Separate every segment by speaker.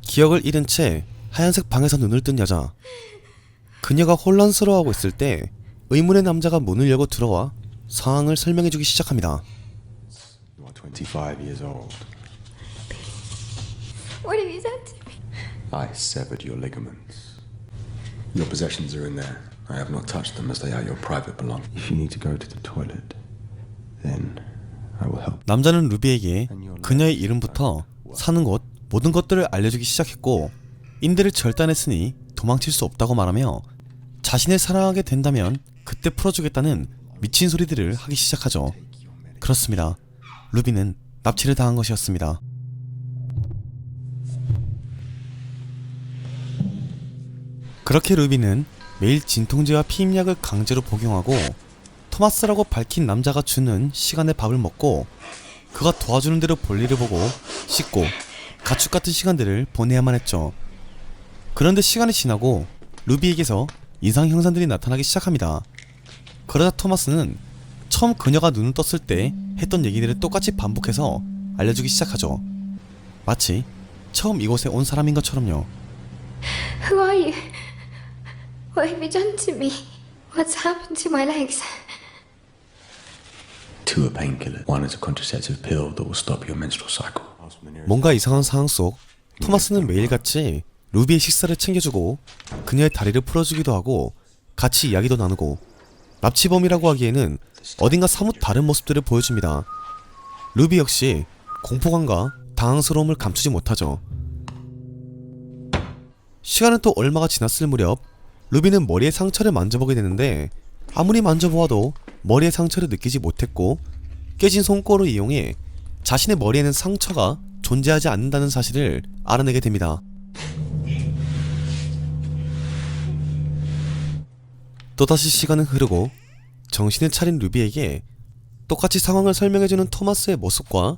Speaker 1: 기억을 잃은 채 하얀색 방에서 눈을 뜬 여자. 그녀가 혼란스러워하고 있을 때 의문의 남자가 문을 열고 들어와 상황을 설명해주기 시작합니다.
Speaker 2: You are 25 years old.
Speaker 3: What have you done to me?
Speaker 2: I severed your ligaments. Your possessions are in there. I have not touched them as they are your private belongings. If you need to go to the toilet, then I will help.
Speaker 1: 남자는 루비에게 그녀의 이름부터 사는 곳, 모든 것들을 알려주기 시작했고 인대를 절단했으니 도망칠 수 없다고 말하며 자신을 사랑하게 된다면 그때 풀어주겠다는 미친 소리들을 하기 시작하죠. 그렇습니다. 루비는 납치를 당한 것이었습니다. 그렇게 루비는 매일 진통제와 피임약을 강제로 복용하고 토마스라고 밝힌 남자가 주는 시간에 밥을 먹고 그가 도와주는 대로 볼일을 보고 씻고 가축 같은 시간들을 보내야만 했죠. 그런데 시간이 지나고 루비에게서 이상 현상들이 나타나기 시작합니다. 그러자 토마스는 처음 그녀가 눈을 떴을 때 했던 얘기들을 똑같이 반복해서 알려주기 시작하죠. 마치 처음 이곳에 온 사람인 것처럼요.
Speaker 3: Who are you? What have you done to me? What's happened to my legs?
Speaker 2: Two are painkillers. One is a contraceptive pill that will stop your menstrual cycle.
Speaker 1: 뭔가 이상한 상황 속 토마스는 매일같이 루비의 식사를 챙겨주고 그녀의 다리를 풀어주기도 하고 같이 이야기도 나누고 납치범이라고 하기에는 어딘가 사뭇 다른 모습들을 보여줍니다. 루비 역시 공포감과 당황스러움을 감추지 못하죠. 시간은 또 얼마가 지났을 무렵 루비는 머리의 상처를 만져보게 되는데 아무리 만져보아도 머리의 상처를 느끼지 못했고 깨진 손꼬를 이용해 자신의 머리에는 상처가 존재하지 않는다는 사실을 알아내게 됩니다. 또다시 시간은 흐르고 정신을 차린 루비에게 똑같이 상황을 설명해주는 토마스의 모습과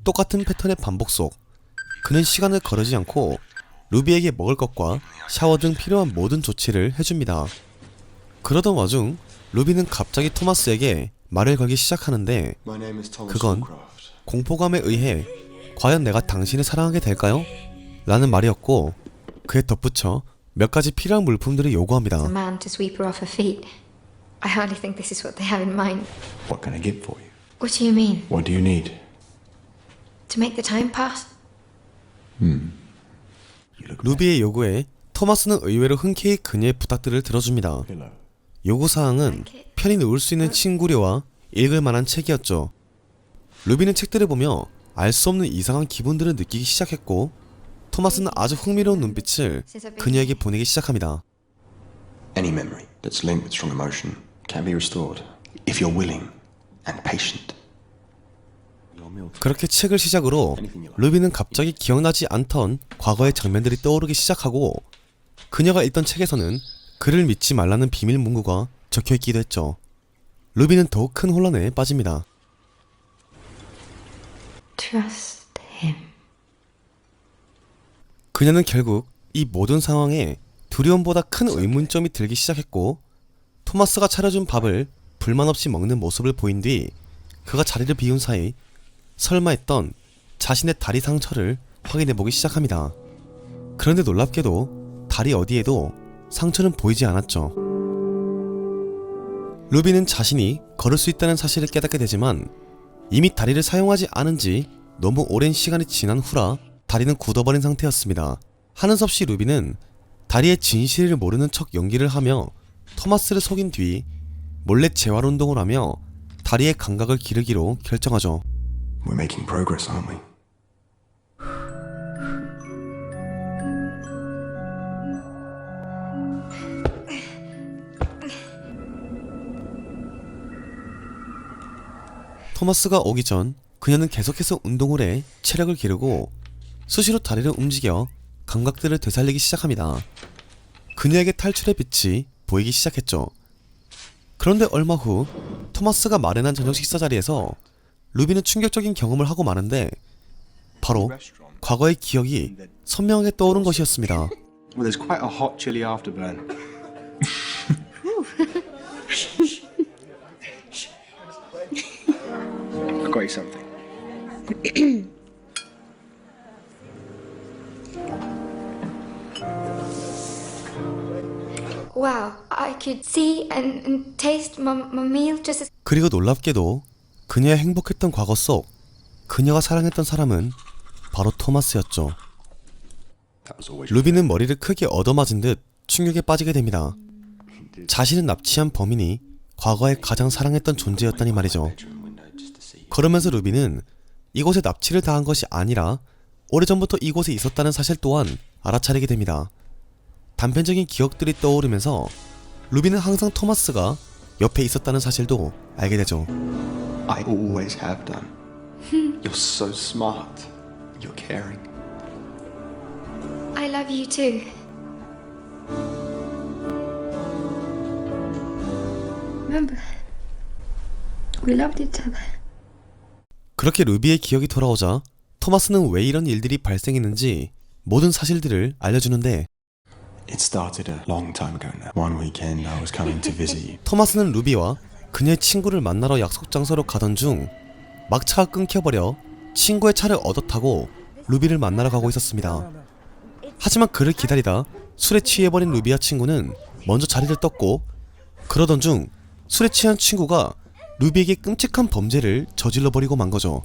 Speaker 1: 똑같은 패턴의 반복 속 그는 시간을 거르지 않고 루비에게 먹을 것과 샤워 등 필요한 모든 조치를 해줍니다. 그러던 와중 루비는 갑자기 토마스에게 말을 걸기 시작하는데 그건 공포감에 의해 과연 내가 당신을 사랑하게 될까요? 라는 말이었고 그에 덧붙여 몇 가지 필요한 물품들을 요구합니다.
Speaker 3: A man to sweep her off her feet. I hardly think this is what they have in mind.
Speaker 2: What can I get for you?
Speaker 3: What do you mean?
Speaker 2: What do you need?
Speaker 3: To make the time pass?
Speaker 1: 루비의 요구에 토마스는 의외로 흔쾌히 그녀의 부탁들을 들어줍니다.
Speaker 2: Pillow.
Speaker 1: 요구사항은 편히 누울 수 있는 침구류와 읽을 만한 책이었죠. 루비는 책들을 보며 알 수 없는 이상한 기분들을 느끼기 시작했고 토마스는 아주 흥미로운 눈빛을 그녀에게 보내기 시작합니다.
Speaker 2: Any memory that's linked with strong emotion can be restored if you're willing and patient.
Speaker 1: 그렇게 책을 시작으로 루비는 갑자기 기억나지 않던 과거의 장면들이 떠오르기 시작하고 그녀가 읽던 책에서는 그를 믿지 말라는 비밀 문구가 적혀있기도 했죠. 루비는 더욱 큰 혼란에 빠집니다.
Speaker 3: Trust him.
Speaker 1: 그녀는 결국 이 모든 상황에 두려움보다 큰 의문점이 들기 시작했고 토마스가 차려준 밥을 불만 없이 먹는 모습을 보인 뒤 그가 자리를 비운 사이 설마 했던 자신의 다리 상처를 확인해보기 시작합니다. 그런데 놀랍게도 다리 어디에도 상처는 보이지 않았죠. 루비는 자신이 걸을 수 있다는 사실을 깨닫게 되지만 이미 다리를 사용하지 않은 지 너무 오랜 시간이 지난 후라 다리는 굳어버린 상태였습니다. 하는 수 없이 루비는 다리의 진실을 모르는 척 연기를 하며 토마스를 속인 뒤 몰래 재활 운동을 하며 다리의 감각을 기르기로 결정하죠.
Speaker 2: We're making progress, aren't we?
Speaker 1: 토마스가 오기 전 그녀는 계속해서 운동을 해 체력을 기르고 수시로 다리를 움직여 감각들을 되살리기 시작합니다. 그녀에게 탈출의 빛이 보이기 시작했죠. 그런데 얼마 후 토마스가 마련한 저녁 식사 자리에서 루비는 충격적인 경험을 하고 마는데 바로 과거의 기억이 선명하게 떠오른 것이었습니다.
Speaker 4: Well, there's quite a hot chili afterburn. I've got you something.
Speaker 3: wow, I could see and taste my meal just as
Speaker 1: 그리고 놀랍게도 그녀의 행복했던 과거 속 그녀가 사랑했던 사람은 바로 토마스였죠.
Speaker 2: That was always
Speaker 1: 루비는 머리를 크게 얻어맞은 듯 충격에 빠지게 됩니다. 자신을 납치한 범인이 과거에 가장 사랑했던 존재였다니 말이죠.
Speaker 2: window just to see.
Speaker 1: 그러면서 루비는 이곳에 납치를 당한 것이 아니라 오래전부터 이곳에 있었다는 사실 또한 알아차리게 됩니다. 단편적인 기억들이 떠오르면서 루비는 항상 토마스가 옆에 있었다는 사실도 알게 되죠.
Speaker 2: I always have done. You're so smart. You're caring.
Speaker 3: I love you too. Remember, we loved each other.
Speaker 1: 그렇게 루비의 기억이 돌아오자 토마스는 왜 이런 일들이 발생했는지 모든 사실들을 알려주는데
Speaker 2: It started a long time ago now. One weekend I was coming to visit you.
Speaker 1: 토마스는 루비와 그녀의 친구를 만나러 약속 장소로 가던 중 막차가 끊겨버려 친구의 차를 얻어 타고 루비를 만나러 가고 있었습니다. 하지만 그를 기다리다 술에 취해버린 루비와 친구는 먼저 자리를 떴고 그러던 중 술에 취한 친구가 루비에게 끔찍한 범죄를 저질러버리고 만 거죠.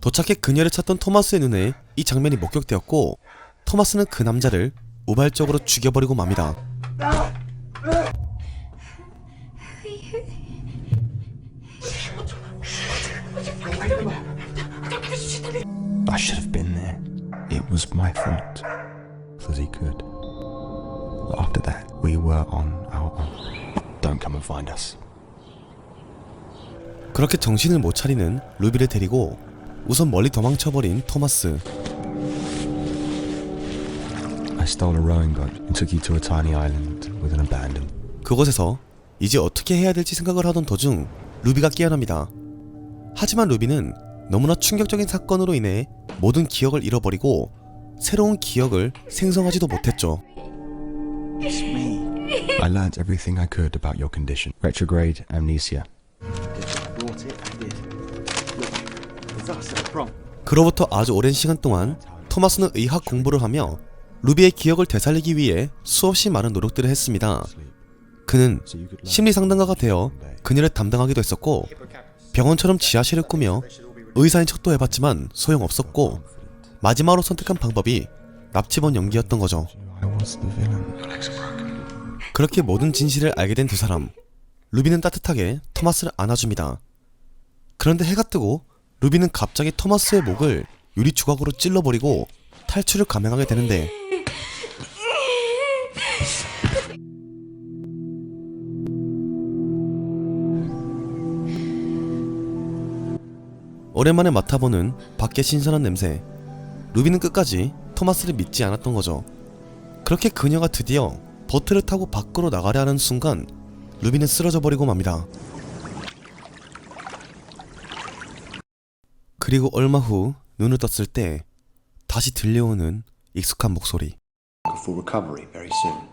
Speaker 1: 도착해 그녀를 찾던 토마스의 눈에 이 장면이 목격되었고 토마스는 그 남자를 우발적으로 죽여버리고 맙니다.
Speaker 2: I should have been there. It was my fault. As he could. After that, we were on our own. Don't come and find us.
Speaker 1: 그렇게 정신을 못 차리는 루비를 데리고 우선 멀리 도망쳐버린 토마스.
Speaker 2: I stole a rowing boat and took you to a tiny island with an abandoned.
Speaker 1: 그곳에서 이제 어떻게 해야 될지 생각을 하던 도중 루비가 깨어납니다. 하지만 루비는 너무나 충격적인 사건으로 인해 모든 기억을 잃어버리고 새로운 기억을 생성하지도 못했죠.
Speaker 2: I learned everything I could about your condition. Retrograde amnesia.
Speaker 4: Brought it, I did. Look, it's us at the prom.
Speaker 1: 그로부터 아주 오랜 시간 동안 토마스는 의학 공부를 하며 루비의 기억을 되살리기 위해 수없이 많은 노력들을 했습니다. 그는 심리 상담가가 되어 그녀를 담당하기도 했었고 병원처럼 지하실을 꾸며 의사인 척도 해봤지만 소용없었고 마지막으로 선택한 방법이 납치범 연기였던 거죠.
Speaker 2: I was the villain.
Speaker 1: 그렇게 모든 진실을 알게 된 두 사람. 루비는 따뜻하게 토마스를 안아줍니다. 그런데 해가 뜨고 루비는 갑자기 토마스의 목을 유리 조각으로 찔러버리고 탈출을 감행하게 되는데 오랜만에 맡아보는 밖의 신선한 냄새. 루비는 끝까지 토마스를 믿지 않았던 거죠. 그렇게 그녀가 드디어 보트를 타고 밖으로 나가려 하는 순간 루비는 쓰러져 버리고 맙니다. 그리고 얼마 후 눈을 떴을 때 다시 들려오는 익숙한 목소리.
Speaker 2: For recovery very soon.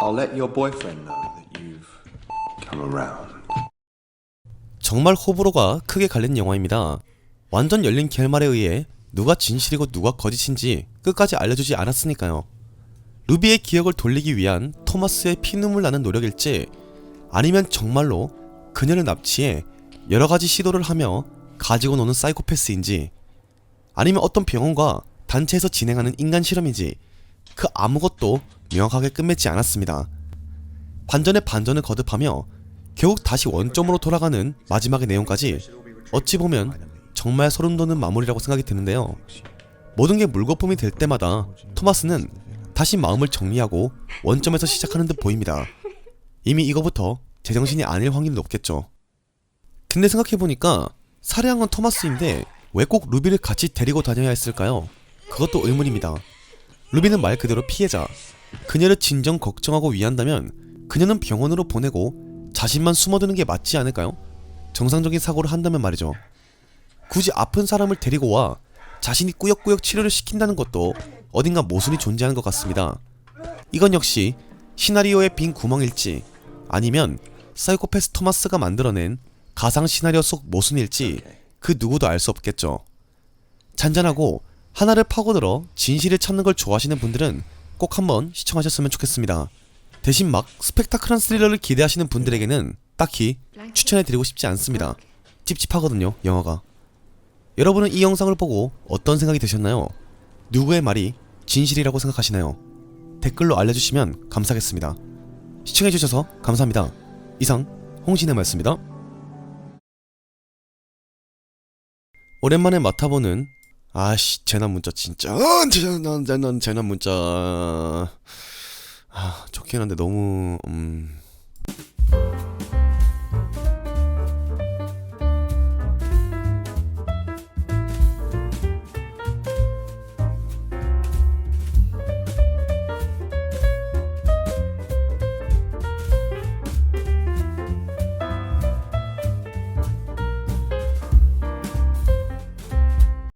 Speaker 2: I'll let your boyfriend know that you've come around.
Speaker 1: 정말 호불호가 크게 갈린 영화입니다. 완전 열린 결말에 의해 누가 진실이고 누가 거짓인지 끝까지 알려주지 않았으니까요. 루비의 기억을 돌리기 위한 토마스의 피눈물 나는 노력일지 아니면 정말로 그녀를 납치해 여러가지 시도를 하며 가지고 노는 사이코패스인지 아니면 어떤 병원과 단체에서 진행하는 인간 실험인지 그 아무것도 명확하게 끝맺지 않았습니다. 반전에 반전을 거듭하며 결국 다시 원점으로 돌아가는 마지막의 내용까지 어찌 보면 정말 소름 돋는 마무리라고 생각이 드는데요. 모든 게 물거품이 될 때마다 토마스는 다시 마음을 정리하고 원점에서 시작하는 듯 보입니다. 이미 이거부터 제정신이 아닐 확률이 높겠죠. 근데 생각해보니까 살해한 건 토마스인데 왜 꼭 루비를 같이 데리고 다녀야 했을까요? 그것도 의문입니다. 루비는 말 그대로 피해자. 그녀를 진정 걱정하고 위한다면 그녀는 병원으로 보내고 자신만 숨어드는 게 맞지 않을까요? 정상적인 사고를 한다면 말이죠. 굳이 아픈 사람을 데리고 와 자신이 꾸역꾸역 치료를 시킨다는 것도 어딘가 모순이 존재하는 것 같습니다. 이건 역시 시나리오의 빈 구멍일지 아니면 사이코패스 토마스가 만들어낸 가상 시나리오 속 모순일지 그 누구도 알 수 없겠죠. 잔잔하고 하나를 파고들어 진실을 찾는 걸 좋아하시는 분들은 꼭 한번 시청하셨으면 좋겠습니다. 대신 막 스펙타클한 스릴러를 기대하시는 분들에게는 딱히 추천해드리고 싶지 않습니다. 찝찝하거든요, 영화가. 여러분은 이 영상을 보고 어떤 생각이 드셨나요? 누구의 말이 진실이라고 생각하시나요? 댓글로 알려주시면 감사하겠습니다. 시청해주셔서 감사합니다. 이상 홍신의 말씀입니다. 오랜만에 맡아보는 재난 문자 진짜 재난 문자 좋긴 한데 너무